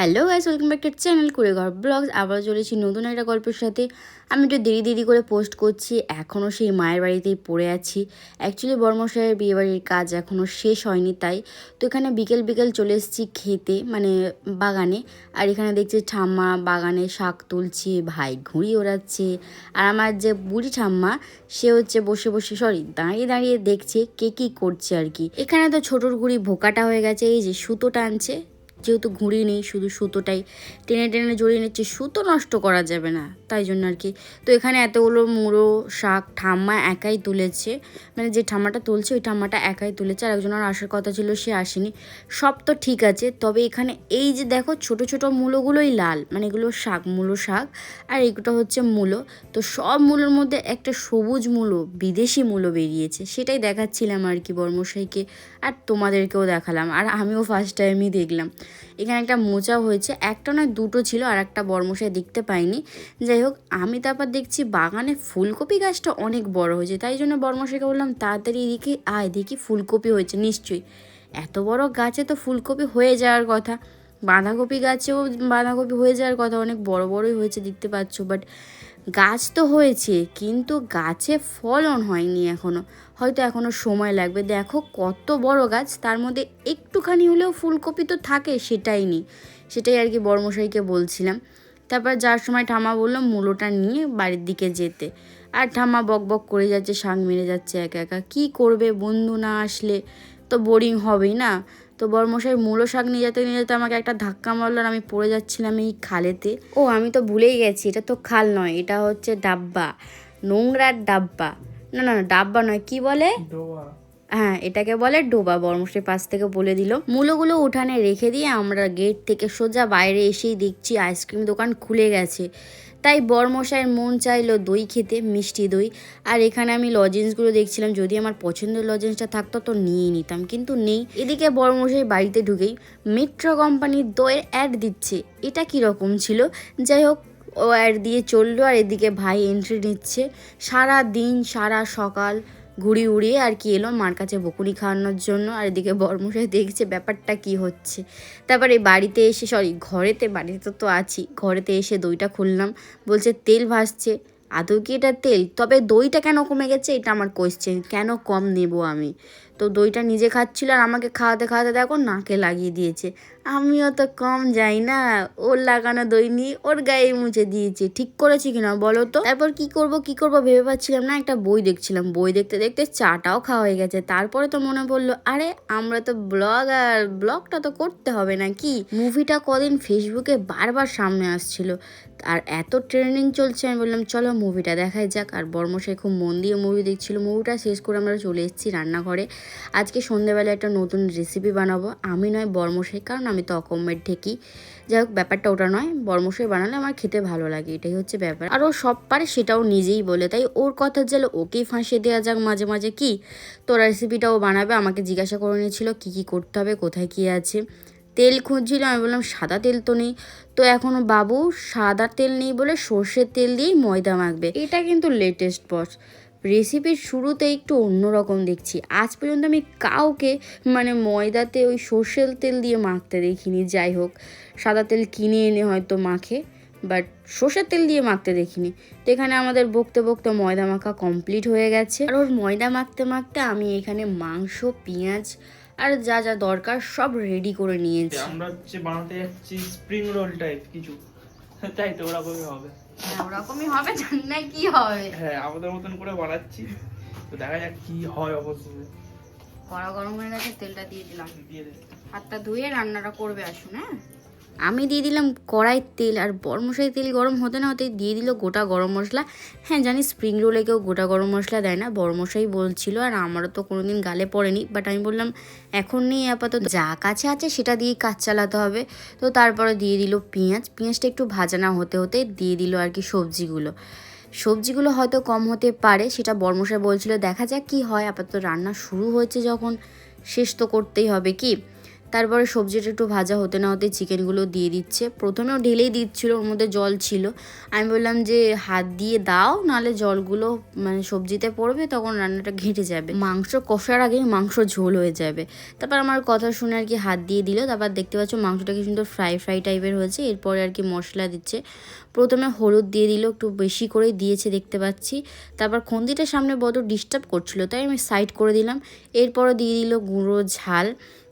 Hello guys, welcome back to channel Kureghor vlogs. আবার চলেছি নতুন একটা গল্পের সাথে। আমি একটু দেরি করে পোস্ট করছি, এখনও সেই মায়ের বাড়িতেই পড়ে আছি। অ্যাকচুয়ালি বর্মশাইয়ের বিয়েবাড়ির কাজ এখনও শেষ হয়নি, তাই তো এখানে বিকেল চলে এসেছি খেতে, মানে বাগানে। আর এখানে দেখছি ঠাম্মা বাগানে শাক তুলছে, ভাই ঘুড়ি ওড়াচ্ছে। আর আমার যে বুড়ি ঠাম্মা, সে হচ্ছে বসে দাঁড়িয়ে দেখছে কে কী করছে আর কি। এখানে তো ছোটোর ঘুড়ি ভোকাটা হয়ে গেছে, এই যে সুতো টানছে, যেহেতু ঘুড়ি নেই, শুধু সুতোটাই টেনে জড়িয়ে নিচ্ছে। সুতো নষ্ট করা যাবে না, তাই জন্য আর কি। তো এখানে এতগুলো মুড়ো শাক ঠাম্মা একাই তুলেছে, মানে যে ঠাম্মাটা তুলছে ওই ঠাম্মাটা একাই তুলেছে, আর একজনের আসার কথা ছিল, সে আসেনি। সব তো ঠিক আছে, তবে এখানে এই যে দেখো ছোট মূলোগুলোই লাল, মানে এগুলো শাক, মূলো শাক, আর এগুলো হচ্ছে মূলো। তো সব মূলোর মধ্যে একটা সবুজ মূলো, বিদেশি মূলো বেরিয়েছে, সেটাই দেখাচ্ছিলাম আর কি বর্মশাইকে, আর তোমাদেরকেও দেখালাম, আর আমিও ফার্স্ট টাইমই দেখলাম। এখানে একটা মোচাও হয়েছে, একটা নয় দুটো ছিল, আর একটা বর্মশাই দেখতে পাইনি। যাই হোক, আমি তারপর দেখছি বাগানে ফুলকপি গাছটা অনেক বড় হয়েছে, তাই জন্য বর্মশাইকে বললাম তাড়াতাড়ি এদিকে আয়, দেখি ফুলকপি হয়েছে নিশ্চয়ই। এত বড় গাছে তো ফুলকপি হয়ে যাওয়ার কথা, বাঁধাকপি গাছেও বাঁধাকপি হয়ে যাওয়ার কথা, অনেক বড়ই হয়েছে দেখতে পাচ্ছ। বাট গাছ তো হয়েছে, কিন্তু গাছে ফলন হয়নি এখনও, হয়তো এখনও সময় লাগবে। দেখো কত বড় গাছ, তার মধ্যে একটুখানি হলেও ফুলকপি তো থাকে, সেটাই আর কি বর্মশাইকে বলছিলাম। তারপর যার সময় ঠাম্মা বললো মূলোটা নিয়ে বাড়ির দিকে যেতে, আর ঠাম্মা বক করে যাচ্ছে, শাক মেরে যাচ্ছে একা একা। কী করবে, বন্ধু না আসলে তো বোরিং হবেই না। তো বর্মশাই মূলো শাক নিয়ে যেতে আমাকে একটা ধাক্কা মারলো, আর আমি পড়ে যাচ্ছিলাম এই খালেতে। ও আমি তো ভুলেই গেছি, এটা তো খাল নয়, এটা হচ্ছে ডাব্বা, নোংরার ডাব্বা। না ডাব্বা নয়, কি বলে, হ্যাঁ এটাকে বলে ডোবা। বর্মশাই পাশ থেকে বলে দিল। মূলোগুলো উঠানে রেখে দিয়ে আমরা গেট থেকে সোজা বাইরে এসেই দেখছি আইসক্রিম দোকান খুলে গেছে। তাই বর্মশাইয়ের মন চাইলো দই খেতে, মিষ্টি দই। আর এখানে আমি লজেন্সগুলো দেখছিলাম, যদি আমার পছন্দের লজেন্সটা থাকতো তো নিয়েই নিতাম, কিন্তু নেই। এদিকে বর্মশাই বাড়িতে ঢুকেই মেট্রো কোম্পানির দইয়ের অ্যাড দিচ্ছে, এটা কীরকম ছিল। যাই হোক, ও অ্যাড দিয়ে চললো, আর এদিকে ভাই এন্ট্রি নিচ্ছে। সারা দিন সারা সকাল ঘুড়ি উড়িয়ে আর কি এলো মার কাছে বকুনি খাওয়ানোর জন্য, আর এদিকে বর্মশাই দেখছে ব্যাপারটা কি হচ্ছে। তারপরে বাড়িতে এসে বাড়িতে তো আছি, ঘরেতে এসে দইটা খুললাম, বলছে তেল ভাসছে। আদৌ কি এটা তেল? তবে দইটা কেন কমে গেছে, এটা আমার কোয়েশ্চেন, কেন কম নেব আমি? তো দইটা নিজে খাচ্ছিল, আর আমাকে খাওয়াতে দেখো নাকে লাগিয়ে দিয়েছে। আমিও তো কম যাই না, ওর লাগানো দই নিয়ে ওর গায়ে মুছে দিয়েছি, ঠিক করেছি কিনা বলো তো। তারপর কি করব ভেবে পাচ্ছিলাম না, একটা বই দেখছিলাম, বই দেখতে চাটাও খাওয়া হয়ে গেছে। তারপরে তো মনে পড়লো, আরে আমরা তো ব্লগটা তো করতে হবে নাকি। মুভিটা কদিন ফেসবুকে বারবার সামনে আসছিল, আর এত ট্রেন্ডিং চলছে, আমি বললাম চলো মুভিটা দেখাই যাক। আর বর্মশাই খুব মন দিয়ে মুভি দেখছিল। মুভিটা শেষ করে আমরা চলে এসেছি রান্নাঘরে। আজকে সন্ধ্যেবেলা একটা নতুন রেসিপি বানাবো, আমি নয় বর্মশাই, কারণ আমি তো অকম্মের ঠেকি। যাই হোক, ব্যাপারটা ওটা নয়, বর্মশাই বানালে আমার খেতে ভালো লাগে, এটাই হচ্ছে ব্যাপার। আর ও সব পারে সেটাও নিজেই বলে, তাই ওর কথা জেল ওকেই ফাঁসিয়ে দেওয়া যাক মাঝে কি। তো রেসিপিটাও বানাবে, আমাকে জিজ্ঞাসা করে নিয়েছিল কী করতে হবে, কোথায় কী আছে। তেল খুঁজছিল, আমি বললাম সাদা তেল তো নেই। তো এখনও বাবু সাদা তেল নেই বলে সর্ষের তেল দিয়েই ময়দা মাখবে। এটা কিন্তু লেটেস্ট বস, রেসিপির শুরুতে একটু অন্যরকম দেখছি। আজ পর্যন্ত আমি কাউকে মানে ময়দাতে ওই সর্ষের তেল দিয়ে মাখতে দেখিনি। যাই হোক, সাদা তেল কিনে এনে হয়তো মাখে, বাট সর্ষের তেল দিয়ে মাখতে দেখিনি। তো এখানে আমাদের বকতে ময়দা মাখা কমপ্লিট হয়ে গেছে। আর ওর ময়দা মাখতে আমি এখানে মাংস, পেঁয়াজ আর যা দরকার সব রেডি করে নিয়েছি। আমরা হচ্ছে বানাতে যাচ্ছি স্প্রিং রোল টাইপ কিছু, তাই তো ওরকমই হবে। হ্যাঁ ওরকমই হবে, জানি না কি হবে। হ্যাঁ আমাদের মতন করে বানাচ্ছি, তো দেখা যাক কি হয়। অবশ্যই কড়া গরম হয়ে গেছে, তেলটা দিয়ে দিলাম। দিয়ে দে। হাতটা ধুয়ে রান্নাটা করবে আসুন। হ্যাঁ আমি দিয়ে দিলাম কড়াইয়ের তেল, আর বর্মশাই তেল গরম হতে না হতেই দিয়ে দিল গোটা গরম মশলা। হ্যাঁ জানি স্প্রিং রোলে কেউ গোটা গরম মশলা দেয় না, বর্মশাই বলছিল, আর আমারও তো কোনোদিন গালে পড়েনি, বাট আমি বললাম এখন নেই, আপাতত যা কাছে আছে সেটা দিয়েই কাজ চালাতে হবে। তো তারপরে দিয়ে দিল পেঁয়াজটা একটু ভাজা না হতে দিয়ে দিল আর কি সবজিগুলো হয়তো কম হতে পারে, সেটা বর্মশাই বলছিল, দেখা যাক কি হয়। আপাতত রান্না শুরু হয়েছে যখন, শেষ তো করতেই হবে কি। তারপরে সবজিটা একটু ভাজা হতে না হতে চিকেনগুলো দিয়ে দিচ্ছে। প্রথমেও ঢেলেই দিচ্ছিল, ওর মধ্যে জল ছিল। আমি বললাম যে হাত দিয়ে দাও, নাহলে জলগুলো মানে সবজিতে পড়বে, তখন রান্নাটা ঘেঁটে যাবে, মাংস কষার আগেই মাংস ঝোল হয়ে যাবে। তারপর আমার কথা শুনে আর কি হাত দিয়ে দিল। তারপর দেখতে পাচ্ছ মাংসটা কি সুন্দর ফ্রাই ফ্রাই টাইপের হয়েছে। এরপরে আর কি মশলা দিচ্ছে। প্রথমে হলুদ দিয়ে দিল, একটু বেশি করেই দিয়েছে দেখতে পাচ্ছি। তারপর খন্দিটার সামনে বড় ডিস্টার্ব করছিল, তাই আমি সাইড করে দিলাম। এরপরে দিয়ে দিল গুঁড়ো ঝাল।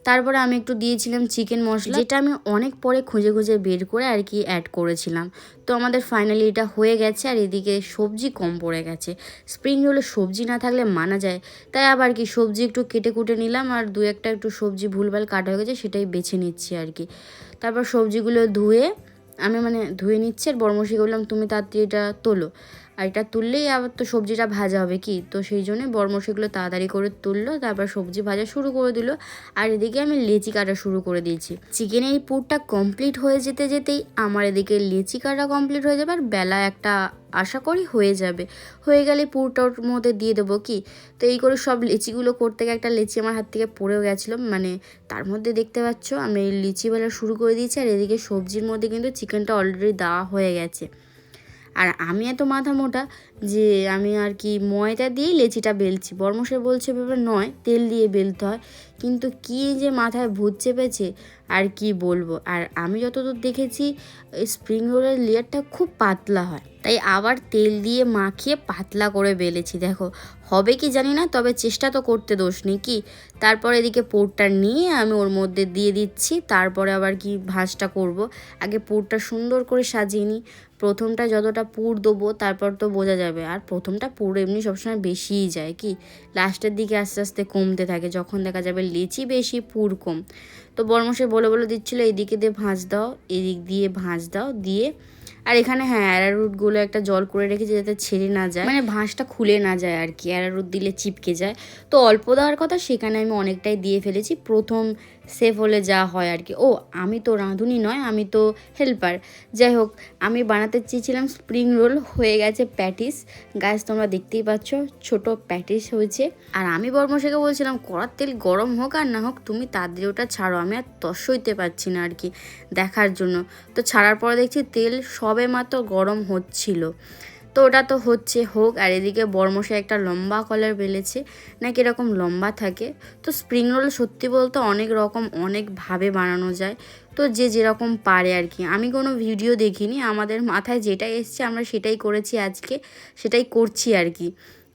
তারপরে আমি একটু দিয়েছিলাম চিকেন মশলা, যেটা আমি অনেক পরে খুঁজে খুঁজে বের করে আর কি অ্যাড করেছিলাম। তো আমাদের ফাইনালি এটা হয়ে গেছে। আর এদিকে সবজি কম পড়ে গেছে। স্প্রিং রোলে সবজি না থাকলে মানা যায়, তাই আবার কি সবজি একটু কেটে কুটে নিলাম। আর দু একটা একটু সবজি ভুলভাল কাটা হয়ে গেছে, সেটাই বেছে নিচ্ছি আর কি। তারপর সবজিগুলো ধুয়ে আমি ধুয়ে নিচ্ছি। আর বড়মশাইকে বললাম তুমি তাড়াতাড়ি এটা তোলো, আর এটা তুললেই আবার তো সবজিটা ভাজা হবে কি, তো সেই জন্যই বড়মশাইগুলো তাড়াতাড়ি করে তুললো। তারপর সবজি ভাজা শুরু করে দিল। আর এদিকে আমি লেচি কাটা শুরু করে দিয়েছি। চিকেনের এই পুরটা কমপ্লিট হয়ে যেতে যেতেই আমার এদিকে লেচি কাটা কমপ্লিট হয়ে যাবে। আর বেলা একটা আশা করি হয়ে যাবে। হয়ে গেলে পুরটা ওর মধ্যে দিয়ে দেবো কি। তো এই করে সব লেচিগুলো করতে গিয়ে একটা লেচি আমার হাত থেকে পড়েও গেছিলো, তার মধ্যে দেখতে পাচ্ছ আমি লিচি বেলা শুরু করে দিয়েছি। আর এদিকে সবজির মধ্যে কিন্তু চিকেনটা অলরেডি দেওয়া হয়ে গেছে। আর আমি এত মাথা মোটা যে আমি আর কি ময়দা দিয়েই লেচিটা বেলছি। বড়মশাই বলছে ব্যাপার নয়, তেল দিয়ে বেলতে হয়। কিন্তু কি যে মাথায় ভূত চেপেছে আর কি বলবো। আর আমি যতদূর দেখেছি স্প্রিং রোলের লেয়ারটা খুব পাতলা হয়, তাই আবার তেল দিয়ে মাখিয়ে পাতলা করে বেলেছি। দেখো হবে কি জানি না, তবে চেষ্টা তো করতে দোষ নেই কি। তারপর এদিকে পুরটা নিয়ে আমি ওর মধ্যে দিয়ে দিচ্ছি। তারপরে আবার কি ভাঁজটা করব। আগে পুরটা সুন্দর করে সাজিয়ে নিই। প্রথমটা যতটা পুর দেবো তারপর তো বোঝা যাবে। আর প্রথমটা পুর এমনি সবসময় বেশিই যায় কি, লাস্টের দিকে আস্তে আস্তে কমতে থাকে, যখন দেখা যাবে লেচি বেশি পুর কম। তো বড়মশাই বলে বলে দিচ্ছিলো এইদিকে দিয়ে ভাঁজ দাও, এদিক দিয়ে ভাঁজ দাও দিয়ে। আর এখানে হ্যাঁ অ্যারারুটগুলো একটা জল করে রেখেছি যাতে ছেড়ে না যায়, ভাঁজটা খুলে না যায় আর কি, অ্যারারুট দিলে চিপকে যায়। তো অল্প দেওয়ার কথা, সেখানে আমি অনেকটাই দিয়ে ফেলেছি। প্রথম সেফ হলে যা হয় আর কি। ও আমি তো রাঁধুনি নয়, আমি তো হেল্পার। যাই হোক, আমি বানাতে চেয়েছিলাম স্প্রিং রোল, হয়ে গেছে প্যাটিস। গাছ তোমরা দেখতেই পাচ্ছ ছোট প্যাটিস হয়েছে। আর আমি বড়মশাইকে বলছিলাম কড়ার তেল গরম হোক আর না হোক তুমি তাড়াতাড়ি ওটা ছাড়ো, আমি আর তস সইতে পারছি না আর কি দেখার জন্য। তো ছাড়ার পরে দেখছি তেল সবে মাত্র গরম হচ্ছিল। তো ওটা তো হচ্ছে হোক। আর এদিকে বড়মশাই একটা লম্বা কলার বেলেছে, নাকি এরকম লম্বা থাকে। তো স্প্রিং রোল সত্যি বলতে অনেক রকম অনেকভাবে বানানো যায়, তো যে যেরকম পারে আর কি। আমি কোনো ভিডিও দেখিনি, আমাদের মাথায় যেটাই এসছে আমরা সেটাই করেছি, আজকে সেটাই করছি আর কি।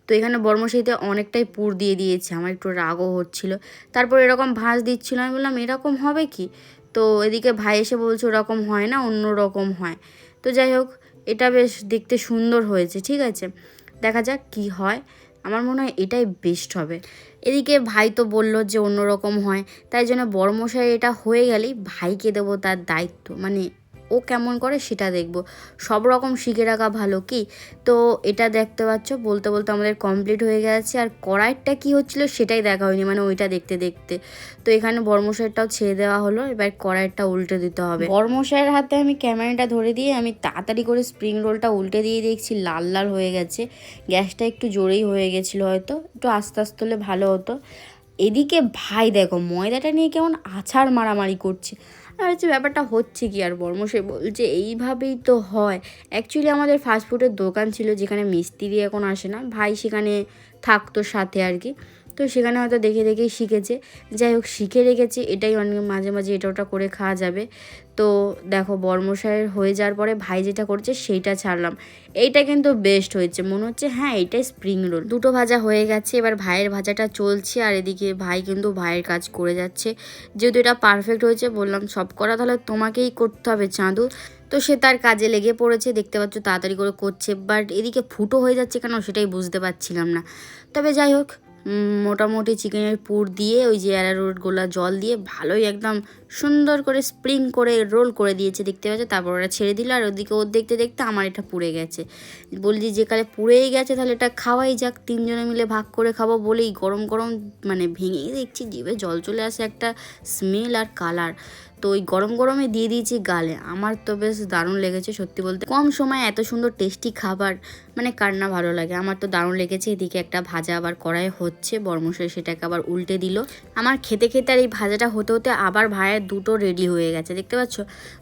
তো এখানে বড়মশাইতে অনেকটাই পুর দিয়ে দিয়েছে, আমার একটু রাগও হচ্ছিল। তারপর এরকম ভাঁজ দিচ্ছিল, আমি বললাম এরকম হবে কি। তো এদিকে ভাই এসে বলছে ওরকম হয় না, অন্য রকম হয়। তো যাই হোক, এটা বেশ দেখতে সুন্দর হয়েছে, ঠিক আছে, দেখা যাক কি হয়। আমার মনে হয় এটাই বেস্ট হবে। এদিকে ভাই তো বললো যে অন্যরকম হয়, তাই জন্য বড়মশাই এটা হয়ে গেলেই ভাইকে দেবো তার দায়িত্ব, ও কেমন করে সেটা দেখব। সব রকম শিখে রাখা ভালো কি। তো এটা দেখতে পাচ্ছ বলতে বলতে আমাদের কমপ্লিট হয়ে গেছে। আর কড়াইটা কি হচ্ছিল সেটাই দেখা হয়নি, ওইটা দেখতে দেখতে। তো এখানে বড়মশাইটাও ছেড়ে দেওয়া হলো, এবার কড়াইটা উল্টে দিতে হবে। বড়মশাইয়ের হাতে আমি ক্যামেরাটা ধরে দিয়ে আমি তাড়াতাড়ি করে স্প্রিং রোলটা উল্টে দিয়ে দেখছি লাল লাল হয়ে গেছে। গ্যাসটা একটু জোরেই হয়ে গেছিলো, হয়তো একটু আস্তে আস্তে হলে ভালো হতো। এদিকে ভাই দেখো ময়দাটা নিয়ে কেমন আছাড় মারামারি করছে। আর হচ্ছে ব্যাপারটা হচ্ছে কি, আর বর্মশাই বলছে এইভাবেই তো হয়। অ্যাকচুয়ালি আমাদের ফাস্টফুডের দোকান ছিল, যেখানে মিস্ত্রি এখন আসে না, ভাই সেখানে থাকতো সাথে আর কি। তো সেখানে হয়তো দেখে দেখেই শিখেছে। যাই হোক, শিখে রেখেছি, এটাই অনেক মাঝে মাঝে এটা ওটা করে খাওয়া যাবে। তো দেখো বর্মশাইয়ের হয়ে যাওয়ার পরে ভাই যেটা করছে সেইটা ছাড়লাম। এইটা কিন্তু বেস্ট হয়েছে মনে হচ্ছে, হ্যাঁ এইটাই স্প্রিং রোল। দুটো ভাজা হয়ে গেছে, এবার ভাইয়ের ভাজাটা চলছে। আর এদিকে ভাই কিন্তু ভাইয়ের কাজ করে যাচ্ছে। যেহেতু এটা পারফেক্ট হয়েছে, বললাম সব করা তাহলে তোমাকেই করতে হবে চাঁদু। তো সে তার কাজে লেগে পড়েছে, দেখতে পাচ্ছ তাড়াতাড়ি করে করছে। বাট এদিকে ফুটো হয়ে যাচ্ছে কেন সেটাই বুঝতে পারছিলাম না। তবে যাই হোক, মোটামুটি চিকেনের পুর দিয়ে ওই যে অ্যারারুট গোলা জল দিয়ে ভালোই একদম সুন্দর করে স্প্রিং করে রোল করে দিয়েছে, দেখতে পাচ্ছে। তারপর ওরা ছেড়ে দিল। আর ওদিকে ওর দেখতে দেখতে আমার এটা পুড়ে গেছে। বলি যে কালে পুড়েই গেছে তাহলে এটা খাওয়াই যাক, তিনজনে মিলে ভাগ করে খাবো বলেই গরম গরম ভেঙেই দেখছি জিভে জল চলে আসে, একটা স্মেল আর কালার। তো ওই গরম গরমে দিয়ে দিয়েছি গালে। আমার তো বেশ দারুণ লেগেছে সত্যি বলতে। কম সময়ে এত সুন্দর টেস্টি খাবার মানে কার না ভালো লাগে, আমার তো দারুণ লেগেছে। এদিকে একটা ভাজা আবার কড়াই হচ্ছে, বর্মশাই সেটাকে আবার উল্টে দিল। আমার খেতে খেতে আর এই ভাজাটা হতে হতে আবার ভাইয়ের দুটো রেডি হয়ে গেছে, দেখতে পাচ্ছ,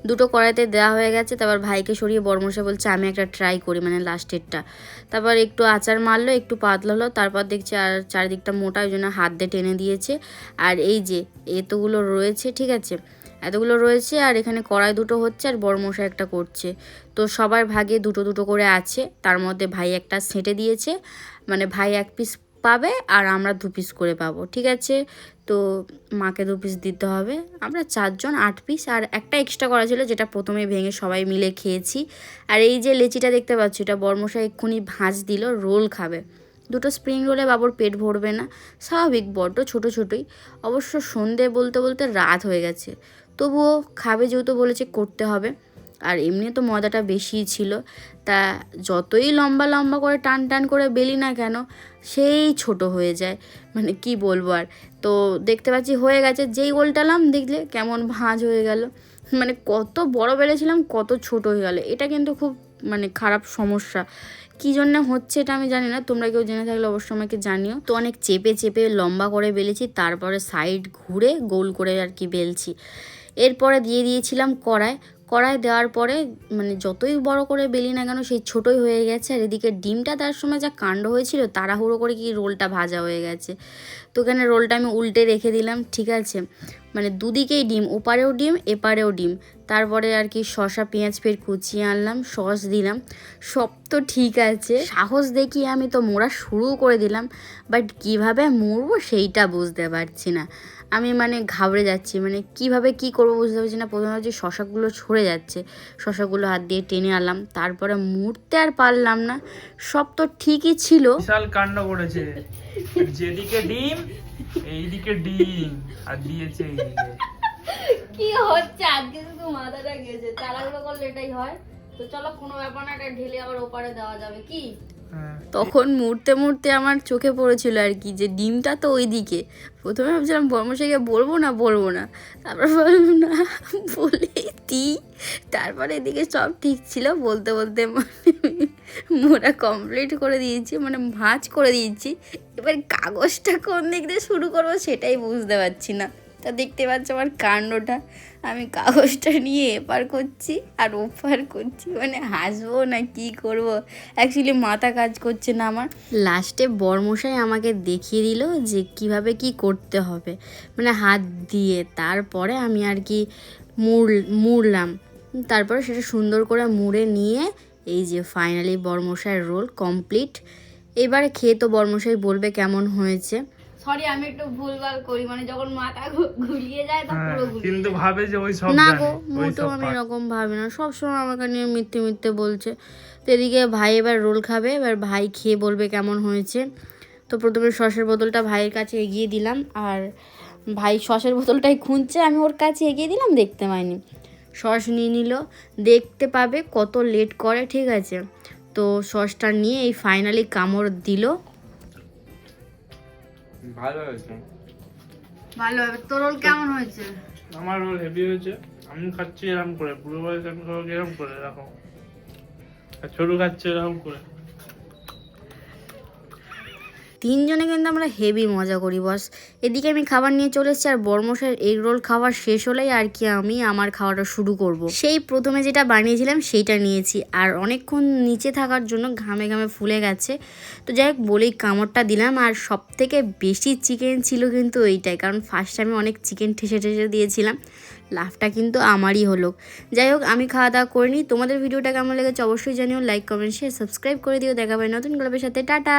দুটো কড়াইতে দেওয়া হয়ে গেছে। তারপর ভাইকে সরিয়ে বর্মশাই বলছে আমি একটা ট্রাই করি, মানে লাস্টেরটা। তারপর একটু আচার মারলো, একটু পাতলা হলো, তারপর দেখছি আর চারিদিকটা মোটা, ওই জন্য হাত দিয়ে টেনে দিয়েছে। আর এই যে এতগুলো রয়েছে, ঠিক আছে, এতগুলো রয়েছে। আর এখানে কড়াই দুটো হচ্ছে আর বড়মশাই একটা করছে। তো সবার ভাগে দুটো দুটো করে আছে, তার মধ্যে ভাই একটা ছেঁটে দিয়েছে, মানে ভাই 1 পিস পাবে আর আমরা 2 পিস করে পাবো, ঠিক আছে। তো মাকে 2 পিস দিতে হবে, আমরা 4 জন 8 পিস, আর একটা এক্সট্রা করা ছিল যেটা প্রথমে ভেঙে সবাই মিলে খেয়েছি। আর এই যে লেচিটা দেখতে পাচ্ছ, এটা বড়মশাই এক্ষুনি ভাঁজ দিল, রোল খাবে। দুটো স্প্রিং রোলে বাবুর পেট ভরবে না, স্বাভাবিক, বড্ড ছোটো ছোটোই। অবশ্য সন্ধে বলতে বলতে রাত হয়ে গেছে, তবুও খাবে যেহেতু বলেছে করতে হবে। আর এমনি তো ময়দাটা বেশিই ছিল, তা যতই লম্বা লম্বা করে টান টান করে বেলি না কেন সেই ছোট হয়ে যায়, মানে কি বলবো আর। তো দেখতে পাচ্ছি হয়ে গেছে, যেই উল্টালাম দেখলে কেমন ভাঁজ হয়ে গেল, মানে কত বড় বেলেছিলাম কত ছোট হয়ে গেল। এটা কিন্তু খুব মানে খারাপ সমস্যা, কী জন্য হচ্ছে এটা আমি জানি না, তোমরা কেউ জেনে থাকলে অবশ্যই আমাকে জানিও। তো অনেক চেপে চেপে লম্বা করে বেলেছি, তারপরে সাইড ঘুরে গোল করে আর কি বেলছি। এরপরে দিয়ে দিয়েছিলাম কড়াই দেওয়ার পরে মানে যতই বড় করে বেলি না কেন সেই ছোটোই হয়ে গেছে। আর এদিকে ডিমটা তার সময় যা কাণ্ড হয়েছিল, তাড়াহুড়ো করে কি রোলটা ভাজা হয়ে গেছে। তো এখানে রোলটা আমি উল্টে রেখে দিলাম, ঠিক আছে, মানে দুদিকেই ডিম, ওপারেও ডিম এপারেও ডিম। তারপরে আর কি শসা পেঁয়াজ ফের কুচিয়ে আনলাম, সস দিলাম, সব তো ঠিক আছে। সাহস দেখিয়ে আমি তো মোড়া শুরু করে দিলাম, বাট কিভাবে মুড়বো সেইটা বুঝতে পারছি না। আমি মানে ঘাবড়ে যাচ্ছি, মানে কিভাবে কি করব বুঝতে পারছি না। প্রথমে ভাবছি শশাগুলো ছড়ে যাচ্ছে, শশাগুলো হাত দিয়ে টেনে আনলাম, তারপরে মুড়তে আর পারলাম না। সব তো ঠিকই ছিল, বিশাল কাণ্ড করেছে, যেদিকে ডিম এইদিকে ডিম আর দিয়েছে এইদিকে। কি হচ্ছে আজকে, শুধু মাথাটা গেছে, তাড়াহুড়ো করলে এটাই হয়। তো চলো কোনো ব্যাপার না, এটা ঢেলে আবার ওপারে দেওয়া যাবে কি। তখন মুড়তে মুড়তে আমার চোখে পড়েছিল আর কি যে ডিমটা তো ওইদিকে। প্রথমে ভাবছিলাম বর্মশাইকে বলবো না, তারপর বলবো না বলে দিই। তারপরে এদিকে সব ঠিক ছিল, বলতে বলতে মানে মোড়া কমপ্লিট করে দিয়েছি, মানে ভাঁজ করে দিয়েছি। এবার কাগজটা কোন দিক দিয়ে শুরু করবো সেটাই বুঝতে পারছি না। তা দেখতে পাচ্ছ আমার কাণ্ডটা, আমি কাগজটা নিয়ে এপার করছি আর ওপার করছি, মানে হাসবো না কি করব, অ্যাকচুয়ালি মাথা কাজ করছে না আমার। লাস্টে বর্মশাই আমাকে দেখিয়ে দিল যে কিভাবে কি করতে হবে, মানে হাত দিয়ে। তারপরে আমি আর কি মুড়লাম, তারপরে সেটা সুন্দর করে মুড়ে নিয়ে এই যে ফাইনালি বর্মশাইয়ের রোল কমপ্লিট। এবারে খেয়ে তো বর্মশাই বলবে কেমন হয়েছে। সরি আমি একটু ভুলভাল করি, মানে যখন মাথা ঘুরিয়ে যায় তখন পুরো কিন্তু ভাবে যে ওই সব না জানে, গো, ওই মোটেও সব আমি পারে। এরকম ভাবি না, সবসময় আমাকে নিয়ে মিথ্যে মিথ্যে বলছে। তো এদিকে ভাই এবার রোল খাবে, এবার ভাই খেয়ে বলবে কেমন হয়েছে। তো প্রথমে সসের বোতলটা ভাইয়ের কাছে এগিয়ে দিলাম, আর ভাই সসের বোতলটাই খুঁজছে, আমি ওর কাছে এগিয়ে দিলাম, দেখতে পাইনি। সস নিয়ে নিল, দেখতে পাবে কত লেট করে, ঠিক আছে। তো সসটা নিয়ে এই ফাইনালি কামড় দিল। ভালো হয়েছে, ভালো হবে। তোর রোল কেমন হয়েছে? আমার রোল হেভি হয়েছে। আমি খাচ্ছি এরকম করে, বুড়ো বয়স আমি খাবো এরকম করে, এরকম, আর ছোট খাচ্ছে এরকম করে। তিনজনে কিন্তু আমরা হেভি মজা করি বস। এদিকে আমি খাবার নিয়ে চলে এসেছি, আর বর্মশাইয়ের এগ রোল খাবার শেষ হলেই আর কি আমি আমার খাওয়াটা শুরু করব। সেই প্রথমে যেটা বানিয়েছিলাম সেইটা নিয়েছি, আর অনেকক্ষণ নিচে থাকার জন্য ঘামে ঘামে ফুলে গেছে। তো যাই হোক বলেই কামড়টা দিলাম, আর সব থেকে বেশি চিকেন ছিল কিন্তু এইটাই, কারণ ফার্স্ট আমি অনেক চিকেন ঠেসে ঠেসে দিয়েছিলাম, লাভটা কিন্তু আমারই হলো। যাই হোক আমি খাওয়া দাওয়া করিনি। তোমাদের ভিডিওটা কেমন লেগেছে অবশ্যই জানিও, লাইক কমেন্ট শেয়ার সাবস্ক্রাইব করে দিও। দেখা পাই নতুন গল্পের সাথে, টাটা।